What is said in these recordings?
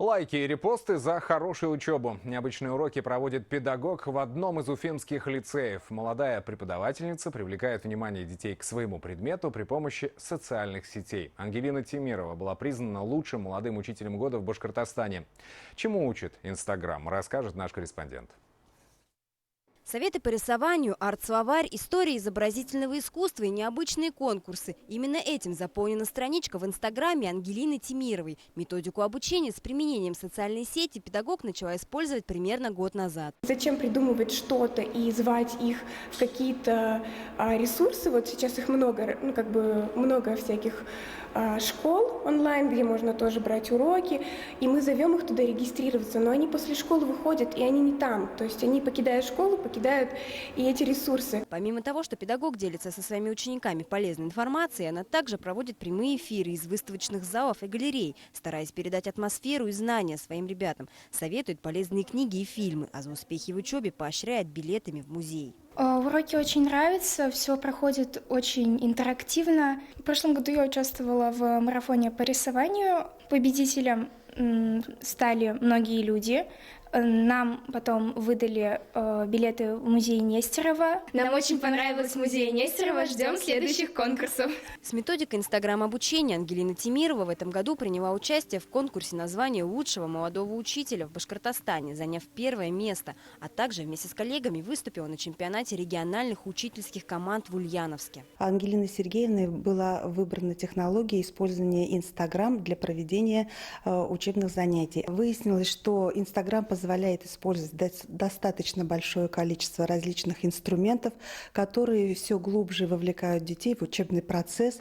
Лайки и репосты за хорошую учебу. Необычные уроки проводит педагог в одном из уфимских лицеев. Молодая преподавательница привлекает внимание детей к своему предмету при помощи социальных сетей. Ангелина Тимирова была признана лучшим молодым учителем года в Башкортостане. Чему учит Инстаграм, расскажет наш корреспондент. Советы по рисованию, арт-словарь, истории изобразительного искусства и необычные конкурсы. Именно этим заполнена страничка в Инстаграме Ангелины Тимировой. Методику обучения с применением социальной сети педагог начала использовать примерно год назад. Зачем придумывать что-то и звать их в какие-то ресурсы? Вот сейчас их много, много всяких школ онлайн, где можно тоже брать уроки, и мы зовем их туда регистрироваться, но они после школы выходят, и они не там. То есть они покидают школу, покидают и эти ресурсы. Помимо того, что педагог делится со своими учениками полезной информацией, она также проводит прямые эфиры из выставочных залов и галерей, стараясь передать атмосферу и знания своим ребятам. Советует полезные книги и фильмы, а за успехи в учебе поощряет билетами в музей. Уроки очень нравятся, все проходит очень интерактивно. В прошлом году я участвовала в марафоне по рисованию. Победителем стали многие люди. Нам потом выдали билеты в музей Нестерова. Нам очень понравилось музей Нестерова. Ждем следующих конкурсов. С методикой Инстаграм-обучения Ангелина Тимирова в этом году приняла участие в конкурсе на звание лучшего молодого учителя в Башкортостане, заняв первое место, а также вместе с коллегами выступила на чемпионате региональных учительских команд в Ульяновске. Ангелиной Сергеевной была выбрана технология использования Инстаграм для проведения учебных занятий. Выяснилось, что Инстаграм позволяет использовать достаточно большое количество различных инструментов, которые все глубже вовлекают детей в учебный процесс.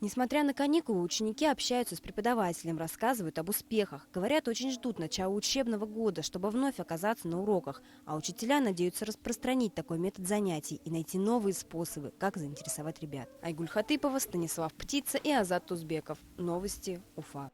Несмотря на каникулы, ученики общаются с преподавателем, рассказывают об успехах. Говорят, очень ждут начала учебного года, чтобы вновь оказаться на уроках. А учителя надеются распространить такой метод занятий и найти новые способы, как заинтересовать ребят. Айгуль Хатыпова, Станислав Птица и Азат Тузбеков. Новости Уфа.